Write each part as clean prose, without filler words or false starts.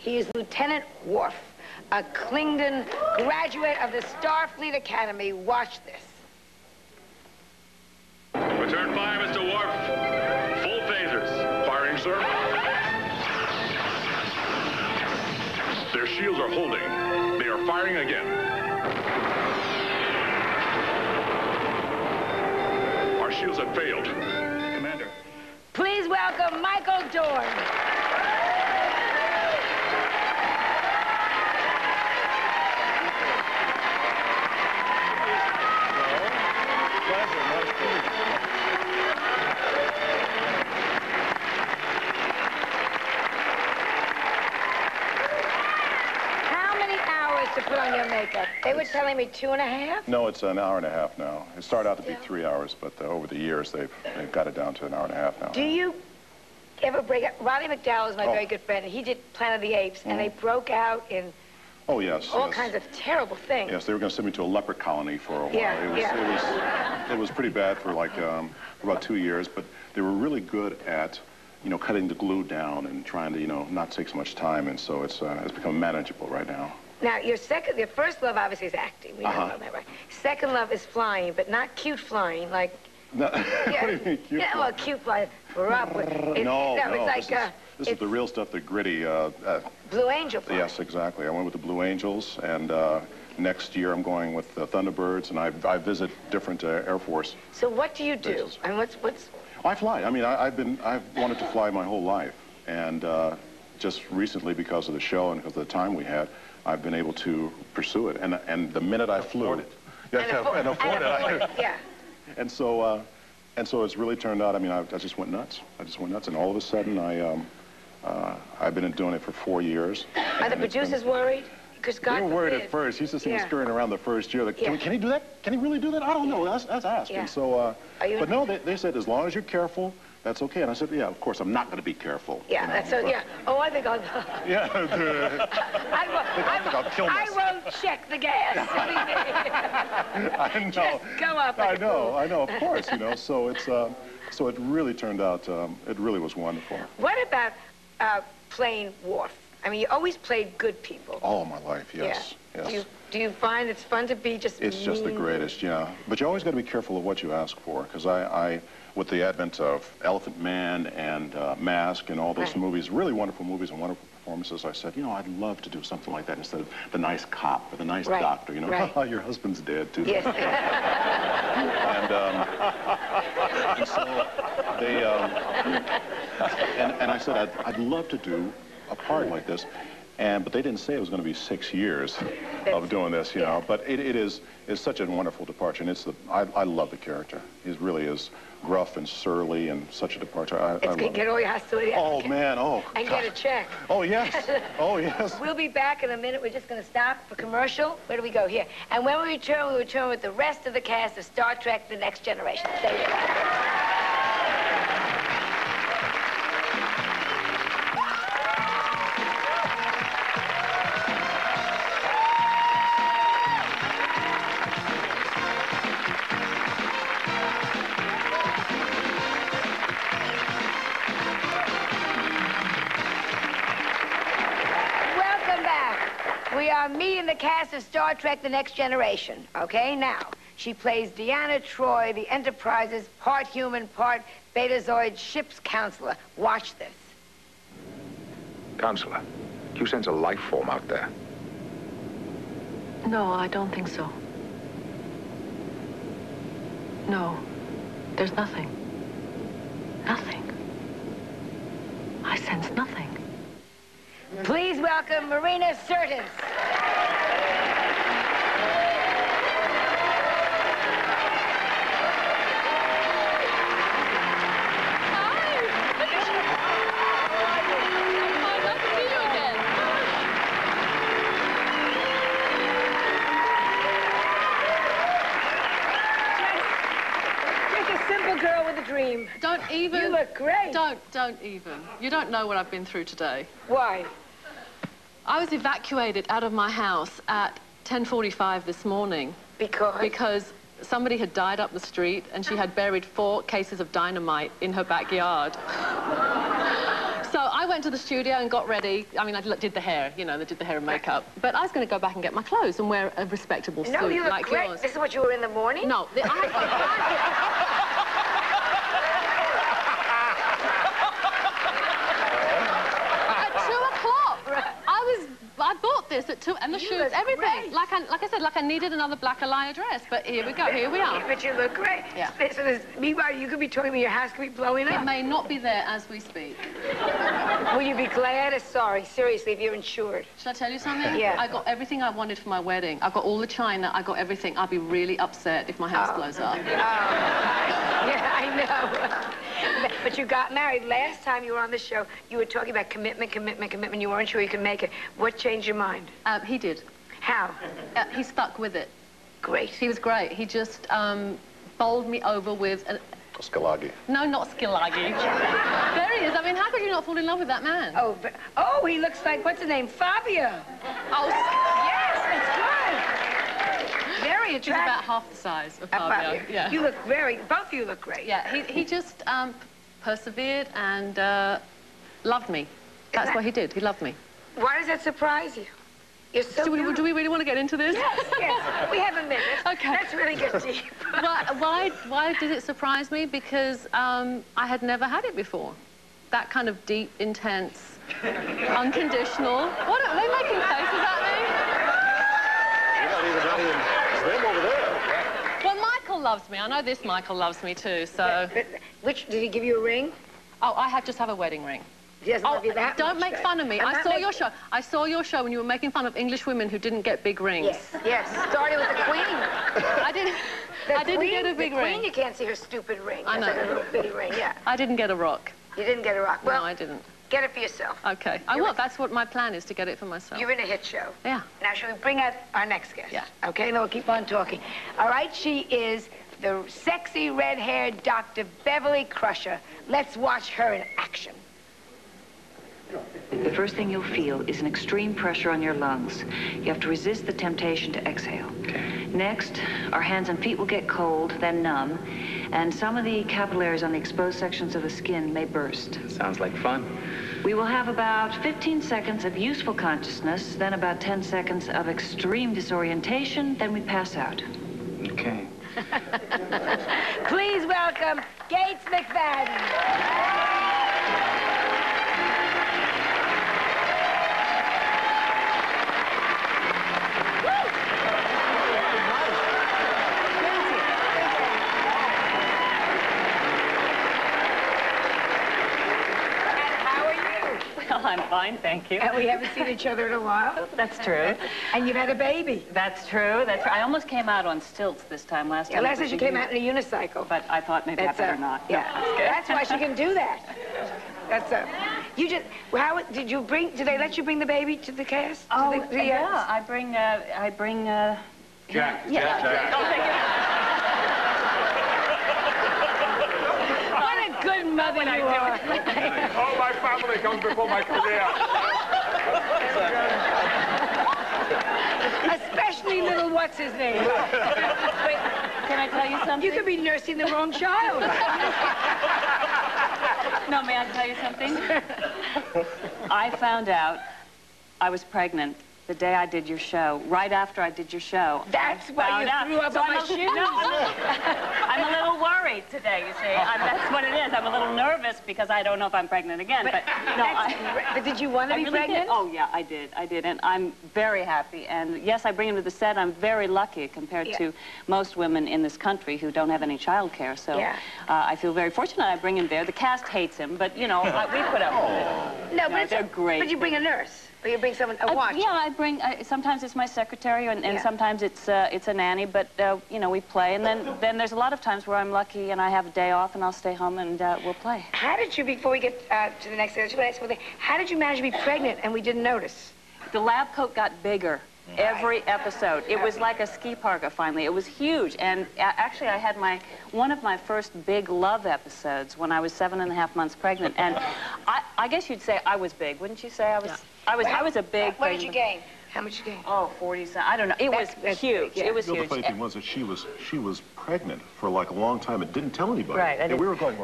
He is Lieutenant Worf, a Klingon graduate of the Starfleet Academy. Watch this. Return fire, Mr. Worf. Full phasers. Firing, sir. Their shields are holding. They are firing again. Our shields have failed. Commander. Please welcome Michael Dorn. To put on your makeup. They were telling me 2.5? No, it's an hour and a half now. It started out to be 3 hours, but over the years, they've got it down to an hour and a half now. Do you ever break out? Roddy McDowell is my very good friend, and he did Planet of the Apes, and they broke out in all kinds of terrible things. Yes, they were going to send me to a leper colony for a while. It was pretty bad for like about 2 years, but they were really good at cutting the glue down and trying to not take so much time, and so it's become manageable right now. Now, your first love obviously is acting. We know that, right? Second love is flying, but not cute flying, like. No, what do you mean cute? Yeah, well, cute flying. We're up. It's this is the real stuff, the gritty. Blue Angel flying. Yes, exactly. I went with the Blue Angels, and next year I'm going with the Thunderbirds, and I visit different Air Force. So what do you do? bases. I mean, what's? I fly. I mean, I've wanted to fly my whole life, and just recently, because of the show and because of the time we had, I've been able to pursue it, and the minute I flew, and afford it. Yeah. And so it's really turned out. I mean, I just went nuts. And all of a sudden, I've been doing it for 4 years. Are the producers worried? Because God they were worried at first. He used to see me scurrying around the first year. Like, can he do that? Can he really do that? I don't know. Let's ask. Yeah. And so, but no, they said as long as you're careful, that's okay. And I said, yeah, of course, I'm not going to be careful. Yeah, that's so. Yeah. Oh, I think I'll. Yeah. I'll kill myself. I won't check the gas. I know. Just go up. I know. Of course, So so it really turned out. It really was wonderful. What about playing Worf? I mean, you always played good people. All my life, yes. Yeah. Yes. Do you find it's fun to be just It's just the greatest, yeah. But you always got to be careful of what you ask for, because I with the advent of Elephant Man and Mask and all those movies, really wonderful movies and wonderful performances, I said, I'd love to do something like that instead of the nice cop or the nice doctor, your husband's dead, too. Yes. And so they, and I said, I'd love to do a part like this, but they didn't say it was going to be 6 years of doing this, But it is such a wonderful departure, and I love the character. He really is gruff and surly, and such a departure. I get all your hostility. Oh man, and get a check. Oh yes, oh yes. We'll be back in a minute. We're just going to stop for commercial. Where do we go here? And when we return with the rest of the cast of Star Trek: The Next Generation. Stay with us. We are meeting the cast of Star Trek: The Next Generation. Okay, now, she plays Deanna Troi, the Enterprise's part human, part Betazoid ship's counselor. Watch this. Counselor, do you sense a life form out there? No, I don't think so. No, there's nothing. Nothing. I sense nothing. Please welcome Marina Sirtis. Dream. Don't even. You look great. Don't even. You don't know what I've been through today. Why? I was evacuated out of my house at 10:45 this morning. Because? Because somebody had died up the street and she had buried 4 cases of dynamite in her backyard. So I went to the studio and got ready. I mean, I did the hair, you know, they did the hair and makeup. But I was going to go back and get my clothes and wear a respectable suit No, you look like great. yours. This is what you were in the morning? No, at 2 o'clock. I bought this at 2, and the shoes, everything. Like I said, like I needed another black Elia dress, but here we go, here we are. But you look great. Yeah. So meanwhile, you could be talking about your house could be blowing up. It may not be there as we speak. Will you be glad or sorry, seriously, if you're insured? Should I tell you something? Yeah. I got everything I wanted for my wedding. I got all the china, I got everything. I'd be really upset if my house blows up. Yeah, I know. But you got married. Last time you were on the show, you were talking about commitment. You weren't sure you could make it. What changed your mind? He did. How? He stuck with it. Great. He was great. He just bowled me over with... Skalagi. No, not Skalagi. There he is. I mean, how could you not fall in love with that man? Oh, he looks like, what's his name? Fabio. Oh, yes, that's good. Very he's attractive. about half the size of Fabio. Yeah. You look both of you look great. Yeah, he just persevered and loved me. That's what he did. He loved me. Why does that surprise you? You're so do we really want to get into this? Yes. We have a minute. Okay. Let's really get deep. Why did it surprise me? Because I had never had it before. That kind of deep, intense, unconditional. What are they making faces at me? You're not even them over there. Well, Michael loves me. I know this Michael loves me too, so... Did he give you a ring? Oh, I just have a wedding ring. He doesn't love you that don't much, make fun of me. I saw your show. I saw your show when you were making fun of English women who didn't get big rings. Yes. Starting with the Queen. I didn't get a big ring. The Queen, you can't see her stupid ring. I know. It's like a little bitty ring, yeah. I didn't get a rock. You didn't get a rock. Well, no, I didn't. Get it for yourself. Okay. I will. That's what my plan is, to get it for myself. You're in a hit show. Yeah. Now, shall we bring out our next guest? Yeah. Okay, then we'll keep on talking. All right, she is the sexy red-haired Dr. Beverly Crusher. Let's watch her in action. The first thing you'll feel is an extreme pressure on your lungs. You have to resist the temptation to exhale. Okay. Next, our hands and feet will get cold, then numb, and some of the capillaries on the exposed sections of the skin may burst. Sounds like fun. We will have about 15 seconds of useful consciousness, then about 10 seconds of extreme disorientation, then we pass out. Okay. Please welcome Gates McFadden. I'm fine, thank you. And we haven't seen each other in a while. That's true. And you've had a baby. That's true. I almost came out on stilts this time. Last time. Last time she came out in a unicycle. But I thought maybe I better not. Yeah, that's why she can do that. You just, how did you bring, did they let you bring the baby to the cast? Oh, yeah, I bring, Jack. Oh, thank you. What a good mother you are. All my family comes before my career. Especially little what's-his-name. Wait, can I tell you something? You could be nursing the wrong child. No, may I tell you something? I found out I was pregnant the day I did your show, right after I did your show. That's why you threw up on my shoes. No, I'm a little worried today, you see. That's what it is. I'm a little nervous because I don't know if I'm pregnant again. But did you want to be really pregnant? Did. Oh, yeah, I did. And I'm very happy. And yes, I bring him to the set. I'm very lucky compared to most women in this country who don't have any child care. So I feel very fortunate I bring him there. The cast hates him, but, you know, we put up with it. No, but they're great. But you bring a nurse. Or you bring someone, a watch? Yeah, I bring, sometimes it's my secretary and sometimes it's a nanny, but, you know, we play. And then there's a lot of times where I'm lucky and I have a day off and I'll stay home and we'll play. How did you, before we get to the next, how did you manage to be pregnant and we didn't notice? The lab coat got bigger every episode. It was like a ski parka finally. It was huge. And actually I had one of my first big love episodes when I was 7.5 months pregnant. And I guess you'd say I was big, wouldn't you say I was? I was a big. What did you gain? How much you gain? Oh, 40. I don't know. It was huge. Yeah. It was You know, huge. the funny thing was that she was pregnant for like a long time and didn't tell anybody. Right. And we were going,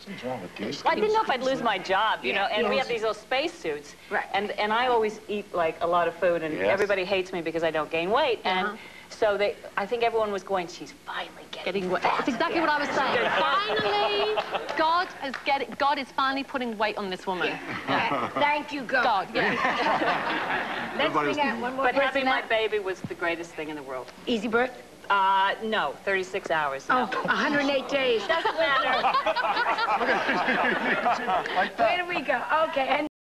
What's wrong with these? I didn't know if I'd lose my job, you know, and we have these little space suits. Right. And I always eat, like, a lot of food, and everybody hates me because I don't gain weight. And so I think everyone was going, she's finally getting weight. fat. That's exactly what I was saying. Finally, God is finally putting weight on this woman. Thank you, God. God, yeah. Let's bring out one more But person. having my baby was the greatest thing in the world. Easy birth? No, 36 hours. No. Oh, 108 days. Doesn't matter. Where do we go? Okay. And